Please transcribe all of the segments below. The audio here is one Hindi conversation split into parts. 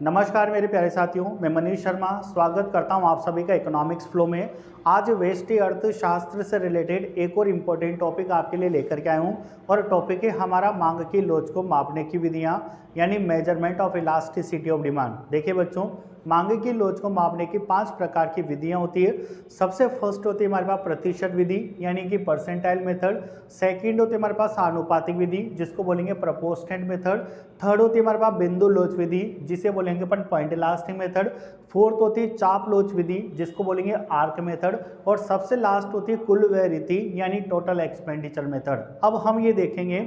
नमस्कार मेरे प्यारे साथियों, मैं मनीष शर्मा स्वागत करता हूं आप सभी का इकोनॉमिक्स फ्लो में। आज व्यष्टि अर्थशास्त्र से रिलेटेड एक और इम्पोर्टेंट टॉपिक आपके लिए लेकर के आया हूं और टॉपिक है हमारा मांग की लोच को मापने की विधियां, यानी measurement of elasticity of demand. देखिए बच्चों, मांग की लोच को मापने की 5 प्रकार की विधियां होती है। सबसे फर्स्ट होती है हमारे पास प्रतिशत विधि, यानी कि परसेंटाइल मेथड। सेकंड होती है हमारे पास आनुपातिक विधि, जिसको बोलेंगे प्रपोर्शनेट मेथड। थर्ड होती है हमारे पास बिंदु लोच विधि, जिसे बोलेंगे अपन पॉइंट इलास्टिक मेथड। फोर्थ होती है चाप लोच विधि, जिसको बोलेंगे आर्क मेथड। और सबसे लास्ट होती है कुल व्यय रीति, यानी टोटल एक्सपेंडिचर मेथड। अब हम ये देखेंगे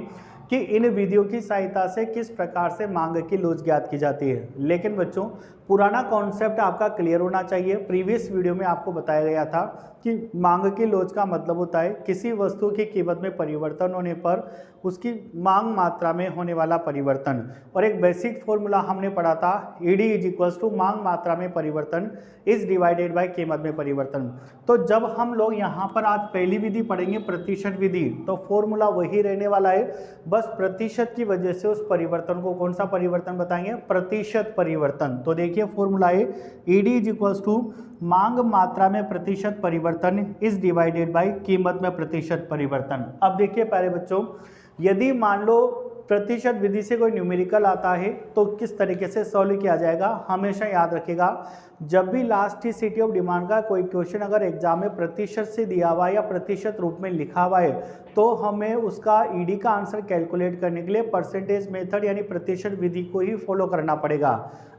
कि इन विधियों की सहायता से किस प्रकार से मांग की लोच ज्ञात की जाती है। लेकिन बच्चों, पुराना कॉन्सेप्ट आपका क्लियर होना चाहिए। प्रीवियस वीडियो में आपको बताया गया था कि मांग की लोच का मतलब होता है किसी वस्तु की कीमत में परिवर्तन होने पर उसकी मांग मात्रा में होने वाला परिवर्तन। और एक बेसिक फॉर्मूला हमने पढ़ा था, ईडी इज इक्वल्स टू मांग मात्रा में परिवर्तन इज डिवाइडेड बाय कीमत में परिवर्तन। तो जब हम लोग यहाँ पर आज पहली विधि पढ़ेंगे प्रतिशत विधि, तो फॉर्मूला वही रहने वाला है, बस प्रतिशत की वजह से उस परिवर्तन को कौन सा परिवर्तन बताएंगे, प्रतिशत परिवर्तन। तो देखिए फॉर्मूला है ईडी इज इक्वल्स टू मांग मात्रा में प्रतिशत परिवर्तन इज डिवाइडेड बाय कीमत में प्रतिशत परिवर्तन। अब देखिए प्यारे बच्चों, यदि मान लो प्रतिशत विधि से कोई न्यूमेरिकल आता है तो किस तरीके से सॉल्व किया जाएगा, हमेशा याद रखिएगा। जब भी इलास्टिसिटी ऑफ डिमांड का कोई क्वेश्चन अगर एग्जाम में प्रतिशत से दिया हुआ है या प्रतिशत रूप में लिखा हुआ है, तो हमें उसका ईडी का आंसर कैलकुलेट करने के लिए परसेंटेज मेथड यानी प्रतिशत विधि को ही फॉलो करना पड़ेगा।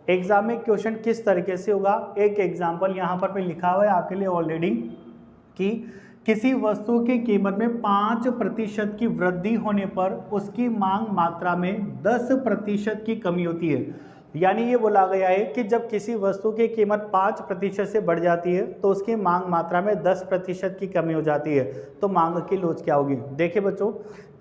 एग्जाम में क्वेश्चन किस तरीके से होगा, एक एग्जाम्पल यहाँ पर लिखा हुआ है आपके लिए ऑलरेडी कि किसी वस्तु की कीमत में 5% की वृद्धि होने पर उसकी मांग मात्रा में 10% की कमी होती है। यानी ये बोला गया है कि जब किसी वस्तु की कीमत 5% से बढ़ जाती है तो उसकी मांग मात्रा में 10% की कमी हो जाती है। तो मांग की लोच क्या होगी। देखिए बच्चों,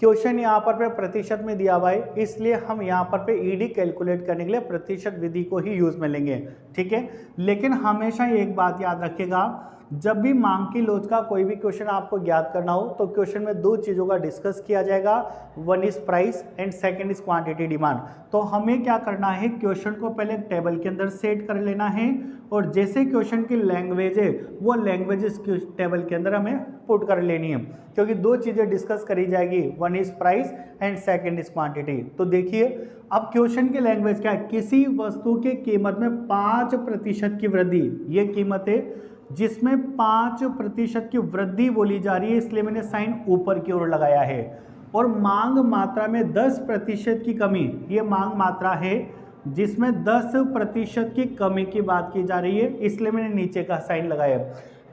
क्वेश्चन यहाँ पर प्रतिशत में दिया हुआ है, इसलिए हम यहाँ पर ईडी कैलकुलेट करने के लिए प्रतिशत विधि को ही यूज में लेंगे, ठीक है। लेकिन हमेशा एक बात याद रखिएगा, जब भी मांग की लोच का कोई भी क्वेश्चन आपको ज्ञात करना हो तो क्वेश्चन में 2 चीज़ों का डिस्कस किया जाएगा, one is price and second is quantity demand. तो हमें क्या करना है, क्वेश्चन को पहले टेबल के अंदर सेट कर लेना है और जैसे क्वेश्चन की लैंग्वेज है वो लैंग्वेज इस टेबल के अंदर हमें पुट कर लेनी है, क्योंकि 2 चीज़ें डिस्कस करी जाएगी, one is price and second is quantity. तो देखिए अब क्वेश्चन की लैंग्वेज क्या है, किसी वस्तु की कीमत में 5% की वृद्धि, ये कीमत है जिसमें 5% की वृद्धि बोली जा रही है, इसलिए मैंने साइन ऊपर की ओर लगाया है। और मांग मात्रा में 10% की कमी, ये मांग मात्रा है जिसमें 10% की कमी की बात की जा रही है, इसलिए मैंने नीचे का साइन लगाया।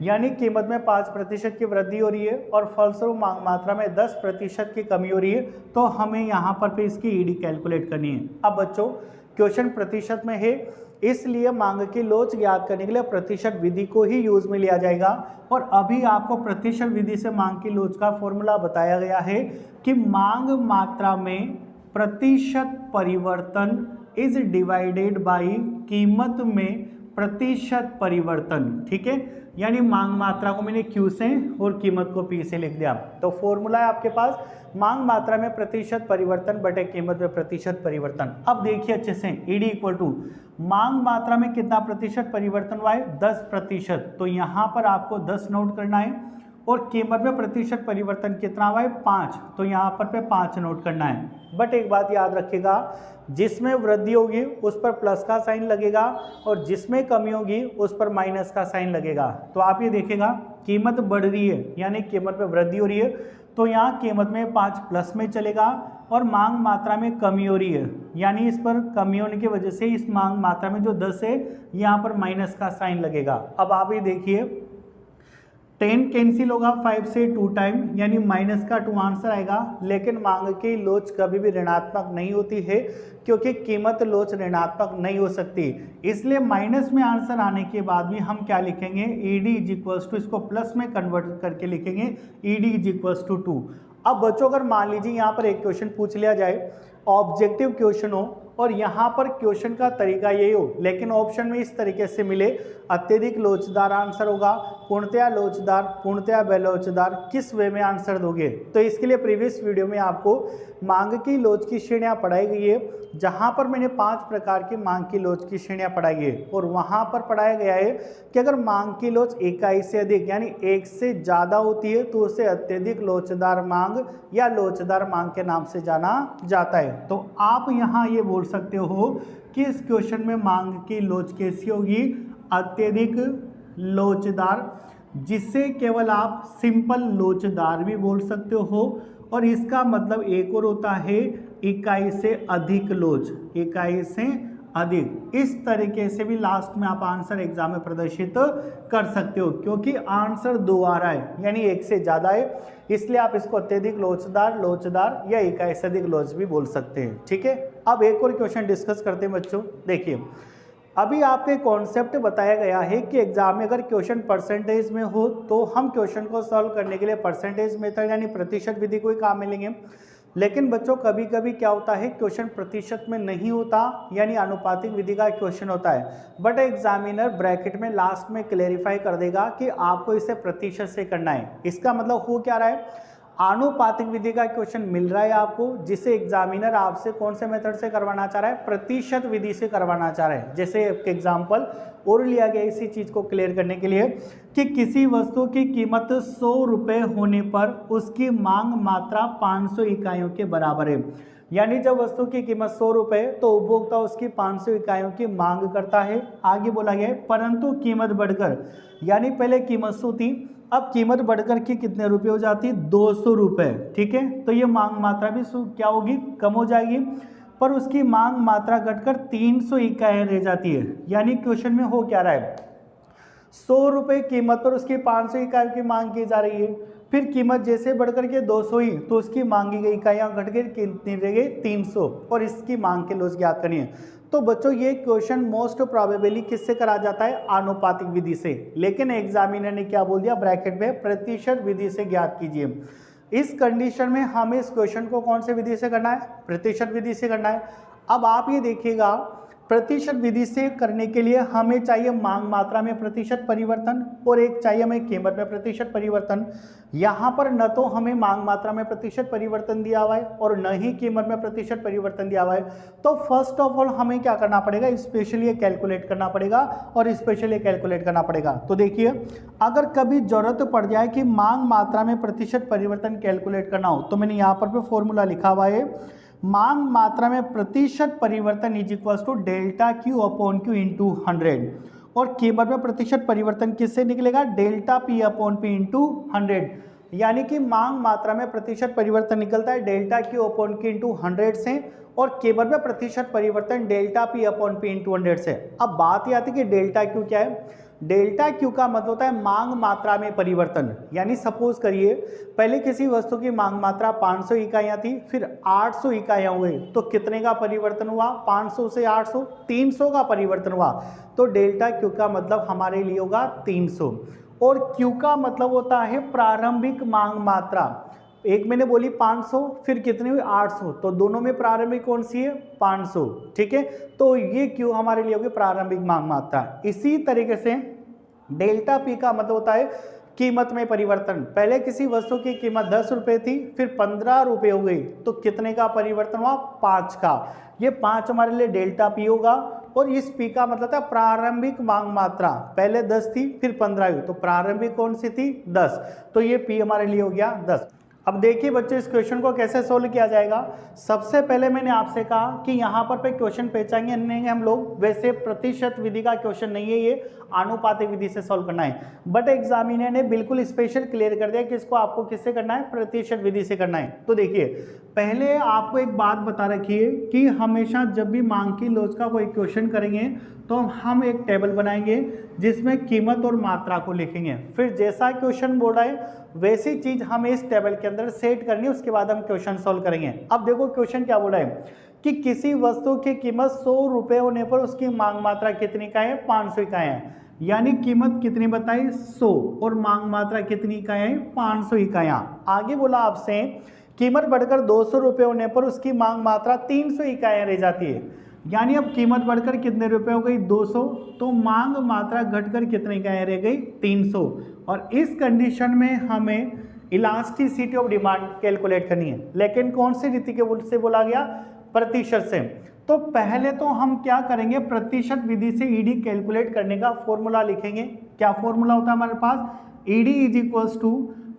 यानी कीमत में 5% की वृद्धि हो रही है और फलस्वरूप मांग मात्रा में 10% की कमी हो रही है, तो हमें यहाँ पर इसकी ईडी कैलकुलेट करनी है। अब बच्चों, क्वेश्चन प्रतिशत में है, इसलिए मांग की लोच ज्ञात करने के लिए प्रतिशत विधि को ही यूज में लिया जाएगा। और अभी आपको प्रतिशत विधि से मांग की लोच का फॉर्मूला बताया गया है कि मांग मात्रा में प्रतिशत परिवर्तन इज डिवाइडेड बाय कीमत में प्रतिशत परिवर्तन, ठीक है। यानी मांग मात्रा को मैंने Q से और कीमत को P से लिख दिया। तो फॉर्मूला है आपके पास मांग मात्रा में प्रतिशत परिवर्तन बटे कीमत में प्रतिशत परिवर्तन। अब देखिए अच्छे से, ईडी इक्वल टू मांग मात्रा में कितना प्रतिशत परिवर्तन हुआ है, 10%। तो यहाँ पर आपको 10 नोट करना है और कीमत में प्रतिशत परिवर्तन कितना हुआ है, 5। तो यहाँ पर 5 नोट करना है। बट एक बात याद रखिएगा, जिसमें वृद्धि होगी उस पर प्लस का साइन लगेगा और जिसमें कमी होगी उस पर माइनस का साइन लगेगा। तो आप ये देखिएगा, कीमत बढ़ रही है यानी कीमत में वृद्धि हो रही है, तो यहाँ कीमत में 5 प्लस में चलेगा और मांग मात्रा में कमी हो रही है, यानी इस पर कमी होने की वजह से इस मांग मात्रा में जो 10 है यहाँ पर माइनस का साइन लगेगा। अब आप ये देखिए 10 कैंसिल होगा 5 से 2 टाइम, यानी माइनस का 2 आंसर आएगा। लेकिन मांग की लोच कभी भी ऋणात्मक नहीं होती है, क्योंकि कीमत लोच ऋणात्मक नहीं हो सकती, इसलिए माइनस में आंसर आने के बाद भी हम क्या लिखेंगे, ईडी इज इक्वल्स टू, इसको प्लस में कन्वर्ट करके लिखेंगे ईडी इज इक्वल्स टू 2। अब बच्चों, अगर मान लीजिए यहाँ पर एक क्वेश्चन पूछ लिया जाए, ऑब्जेक्टिव क्वेश्चन हो और यहाँ पर क्वेश्चन का तरीका यही हो, लेकिन ऑप्शन में इस तरीके से मिले अत्यधिक लोचदार आंसर होगा, पूर्णतया लोचदार, पूर्णतया बेलोचदार, किस वे में आंसर दोगे। तो इसके लिए प्रीवियस वीडियो में आपको मांग की लोच की श्रेणियां पढ़ाई गई है, जहां पर मैंने 5 प्रकार की मांग की लोच की श्रेणियां पढ़ाई है और वहां पर पढ़ाया गया है कि अगर मांग की लोच इकाई से अधिक यानी 1 से ज़्यादा होती है तो उसे अत्यधिक लोचदार मांग या लोचदार मांग के नाम से जाना जाता है। तो आप यहाँ ये बोल सकते हो कि इस क्वेश्चन में मांग की लोच कैसी होगी, अत्यधिक लोचदार, जिसे केवल आप सिंपल लोचदार भी बोल सकते हो। और इसका मतलब एक और होता है इकाई से अधिक लोच, इकाई से अधिक। इस तरीके से भी लास्ट में आप आंसर एग्जाम में प्रदर्शित कर सकते हो, क्योंकि आंसर 2 आ रहा है यानी 1 से ज़्यादा है, इसलिए आप इसको अत्यधिक लोचदार, लोचदार या इकाई से अधिक लोच भी बोल सकते हैं। ठीक है, अब एक और क्वेश्चन डिस्कस करते हैं बच्चों। देखिए, अभी आपको कॉन्सेप्ट बताया गया है कि एग्जाम में अगर क्वेश्चन परसेंटेज में हो तो हम क्वेश्चन को सॉल्व करने के लिए परसेंटेज मेथड यानी प्रतिशत विधि को ही काम में लेंगे। लेकिन बच्चों कभी कभी क्या होता है, क्वेश्चन प्रतिशत में नहीं होता यानी आनुपातिक विधि का क्वेश्चन होता है, बट एग्जामिनर ब्रैकेट में लास्ट में क्लेरिफाई कर देगा कि आपको इसे प्रतिशत से करना है। इसका मतलब हो क्या रहा है, आनुपातिक विधि का क्वेश्चन मिल रहा है आपको, जिसे एग्जामिनर आपसे कौन से मेथड से करवाना चाह रहा है, प्रतिशत विधि से करवाना चाह रहा है। जैसे एग्जाम्पल और लिया गया इसी चीज को क्लियर करने के लिए कि किसी वस्तु की कीमत 100 रुपये होने पर उसकी मांग मात्रा 500 इकाइयों के बराबर है। यानी जब वस्तु की कीमत 100 रुपये तो उपभोक्ता उसकी 500 इकाइयों की मांग करता है। आगे बोला गया है परंतु कीमत बढ़कर, यानी पहले कीमत 100 थी, अब कीमत बढ़कर के कितने रुपए हो जाती है, 200 रुपये। ठीक है, तो ये मांग मात्रा भी क्या होगी, कम हो जाएगी, पर उसकी मांग मात्रा घटकर 300 इकाइयाँ रह जाती है। यानी क्वेश्चन में हो क्या रहा है, 100 रुपये कीमत पर उसकी 500 इकाइयों की मांग की जा रही है, फिर कीमत जैसे बढ़कर के 200 ही तो उसकी मांगी गई इकाइयाँ घट के कितनी रह गई, 300, और इसकी मांग के लोच ज्ञात करनी है। तो बच्चों ये क्वेश्चन मोस्ट प्रोबेबली किससे करा जाता है, आनुपातिक विधि से, लेकिन एग्जामिनर ने क्या बोल दिया ब्रैकेट में, प्रतिशत विधि से ज्ञात कीजिए। इस कंडीशन में हमें इस क्वेश्चन को कौन से विधि से करना है, प्रतिशत विधि से करना है। अब आप ये देखिएगा, प्रतिशत विधि से करने के लिए हमें चाहिए मांग मात्रा में प्रतिशत परिवर्तन और एक चाहिए हमें कीमत में प्रतिशत परिवर्तन। यहाँ पर न तो हमें मांग मात्रा में प्रतिशत परिवर्तन दिया हुआ है और न ही कीमत में प्रतिशत परिवर्तन दिया हुआ है। तो फर्स्ट ऑफ ऑल हमें क्या करना पड़ेगा, स्पेशली कैलकुलेट करना पड़ेगा और स्पेशली कैलकुलेट करना पड़ेगा। तो देखिए, अगर कभी जरूरत पड़ जाए कि मांग मात्रा में प्रतिशत परिवर्तन कैलकुलेट करना हो तो मैंने यहाँ पर फॉर्मूला लिखा हुआ है, मांग मात्रा में प्रतिशत परिवर्तन is equal to delta Q upon Q into 100, और कीमत में प्रतिशत परिवर्तन किससे निकलेगा, delta P upon P into 100। यानी कि मांग मात्रा में प्रतिशत परिवर्तन निकलता है delta Q upon Q into 100 से, और कीमत में प्रतिशत परिवर्तन delta P upon P into 100 से। अब बात ये आती है कि डेल्टा क्यू क्या है, डेल्टा क्यू का मतलब होता है मांग मात्रा में परिवर्तन। यानी सपोज करिए पहले किसी वस्तु की मांग मात्रा 500 इकाइयाँ थी, फिर 800 इकाइयाँ हुई, तो कितने का परिवर्तन हुआ, 500 से 800, 300 का परिवर्तन हुआ। तो डेल्टा क्यू का मतलब हमारे लिए होगा 300, और क्यू का मतलब होता है प्रारंभिक मांग मात्रा। एक मैंने बोली 500, फिर कितनी हुई 800, तो दोनों में प्रारंभिक कौन सी है, 500। ठीक है, तो ये क्यू हमारे लिए होगी प्रारंभिक मांग मात्रा। इसी तरीके से डेल्टा पी का मतलब होता है कीमत में परिवर्तन। पहले किसी वस्तु की कीमत 10 रुपये थी, फिर 15 रुपये हो गई, तो कितने का परिवर्तन हुआ, 5 का। ये 5 हमारे लिए डेल्टा पी होगा, और इस पी का मतलब था प्रारंभिक मांग मात्रा। पहले 10 थी, फिर 15 हुई, तो प्रारंभिक कौन सी थी, 10, तो ये पी हमारे लिए हो गया 10। अब देखिए बच्चों, इस क्वेश्चन को कैसे सोल्व किया जाएगा। सबसे पहले मैंने आपसे कहा कि यहाँ पर पे क्वेश्चन पहचानेंगे हम लोग, वैसे प्रतिशत विधि का क्वेश्चन नहीं है, ये आनुपातिक विधि से सॉल्व करना है, बट एग्जामिनर ने बिल्कुल स्पेशल क्लियर कर दिया कि इसको आपको किससे करना है, प्रतिशत विधि से करना है। तो देखिए, पहले आपको एक बात बता रखी है कि हमेशा जब भी मांग की लोच का कोई क्वेश्चन करेंगे तो हम एक टेबल बनाएंगे जिसमें कीमत और मात्रा को लिखेंगे, फिर जैसा क्वेश्चन बोल रहा है वैसी चीज हमें इस टेबल के अंदर सेट करनी है, उसके बाद हम क्वेश्चन सॉल्व करेंगे। अब देखो क्वेश्चन क्या बोला है कि किसी वस्तु की कीमत 100 रुपये होने पर उसकी मांग मात्रा कितनी इकाइयाँ, 500 इकाइयाँ, यानी कीमत कितनी बताई, 100, और मांग मात्रा कितनी इकाइयाँ, 500 इकाइयाँ। आगे बोला आपसे कीमत बढ़कर 200 रुपये होने पर उसकी मांग मात्रा 300 इकाइयाँ रह जाती है। यानी अब कीमत बढ़कर कितने रुपए हो गई 200, तो मांग मात्रा घटकर कितनी इकाइयाँ रह गई 300। और इस कंडीशन में हमें इलास्टिसिटी ऑफ डिमांड कैलकुलेट करनी है, लेकिन कौन सी रीति के से बोला गया, प्रतिशत से। तो पहले तो हम क्या करेंगे, प्रतिशत विधि से ईडी कैलकुलेट करने का फॉर्मूला लिखेंगे। क्या फॉर्मूला होता है हमारे पास, ईडी इज इक्वल्स टू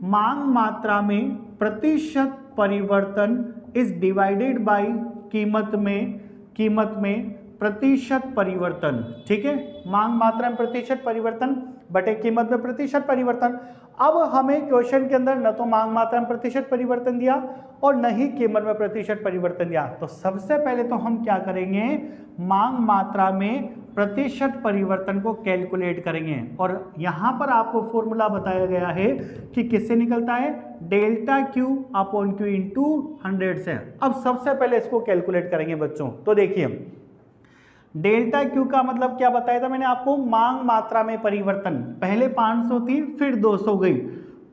मांग मात्रा में प्रतिशत परिवर्तन इज डिवाइडेड बाय कीमत में प्रतिशत परिवर्तन। ठीक है, मांग मात्रा में प्रतिशत परिवर्तन बटे कीमत में प्रतिशत परिवर्तन। अब हमें क्वेश्चन के अंदर न तो मांग मात्रा में प्रतिशत परिवर्तन दिया और न ही कीमत में प्रतिशत परिवर्तन दिया, तो सबसे पहले तो हम क्या करेंगे, मांग मात्रा में प्रतिशत परिवर्तन को कैलकुलेट करेंगे। और यहाँ पर आपको फॉर्मूला बताया गया है कि किससे निकलता है, delta Q upon Q into 100 से। अब सबसे पहले इसको कैलकुलेट करेंगे बच्चों। तो देखिए डेल्टा क्यू का मतलब क्या बताया था मैंने आपको, मांग मात्रा में परिवर्तन। पहले 500 थी, फिर 200 गई,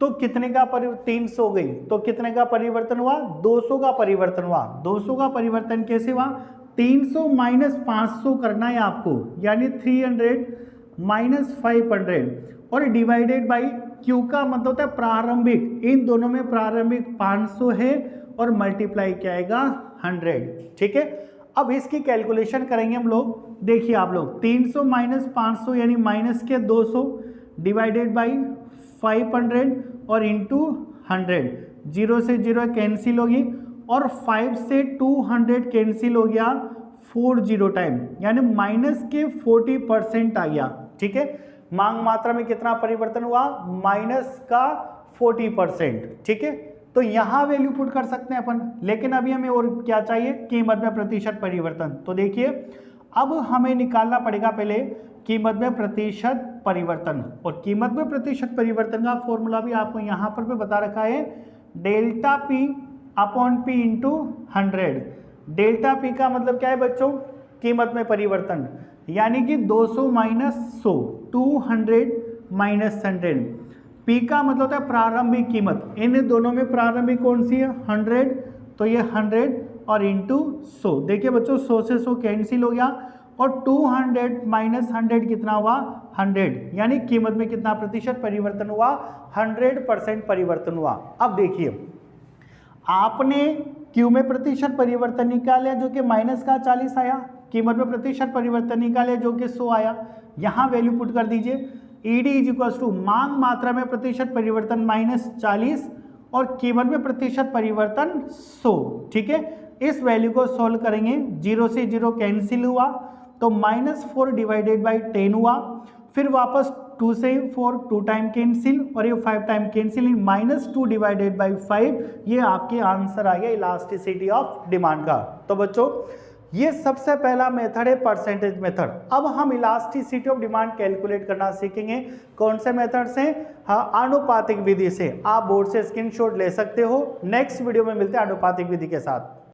तो कितने का 300 गई, तो कितने का परिवर्तन हुआ, 200 का परिवर्तन हुआ। 200 का परिवर्तन कैसे हुआ, 300 माइनस 500 करना है आपको, यानी 300 माइनस 500 और डिवाइडेड बाई क्यू का मतलब होता है प्रारंभिक, इन दोनों में प्रारंभिक 500 है और मल्टीप्लाई क्या आएगा 100। ठीक है, अब इसकी कैलकुलेशन करेंगे हम लोग। देखिए आप लोग 300 माइनस 500 यानी माइनस के 200 डिवाइडेड बाई 500 और इंटू 100, 0 से 0 कैंसिल होगी और 5 से 200 कैंसिल हो गया 40 टाइम, यानी माइनस के 40% आ गया। ठीक है, मांग मात्रा में कितना परिवर्तन हुआ, माइनस का 40%। ठीक है, तो यहाँ वैल्यू पुट कर सकते हैं अपन, लेकिन अभी हमें और क्या चाहिए, कीमत में प्रतिशत परिवर्तन। तो देखिए अब हमें निकालना पड़ेगा पहले कीमत में प्रतिशत परिवर्तन, और कीमत में प्रतिशत परिवर्तन का फॉर्मूला भी आपको यहाँ पर भी बता रखा है, delta P upon P into 100। Delta P का मतलब क्या है बच्चों, कीमत में परिवर्तन, यानी कि 200 माइनस 100, 200 माइनस 100। पी का मतलब होता है प्रारंभिक कीमत, इन दोनों में प्रारंभिक कौन सी है 100, तो ये 100 और इंटू 100। देखिए बच्चों 100 से 100 कैंसिल हो गया और 200 माइनस 100 कितना हुआ 100, यानी कीमत में कितना प्रतिशत परिवर्तन हुआ, 100% परिवर्तन हुआ। अब देखिए आपने क्यू में प्रतिशत परिवर्तन निकाला जो कि माइनस का 40 आया, कीमत में प्रतिशत परिवर्तन निकाले जो कि 100 आया। यहाँ वैल्यू पुट कर दीजिए, ईडी इज इक्वल टू मांग मात्रा में प्रतिशत परिवर्तन माइनस 40 और कीमत में प्रतिशत परिवर्तन 100। ठीक है, इस वैल्यू को सोल्व करेंगे, 0 से 0 कैंसिल हुआ तो -4 डिवाइडेड बाई 10 हुआ, फिर वापस 2 से 4 2 टाइम कैंसिल और ये 5 टाइम कैंसिल, -2 डिवाइडेड बाई 5, ये आपके आंसर आ गया इलास्टिसिटी ऑफ डिमांड का। तो बच्चों ये सबसे पहला मेथड है परसेंटेज मेथड। अब हम इलास्टिसिटी ऑफ डिमांड कैलकुलेट करना सीखेंगे। कौन से मेथड से, हाँ आनुपातिक विधि से। आप बोर्ड से स्क्रीनशॉट ले सकते हो। नेक्स्ट वीडियो में मिलते हैं आनुपातिक विधि के साथ।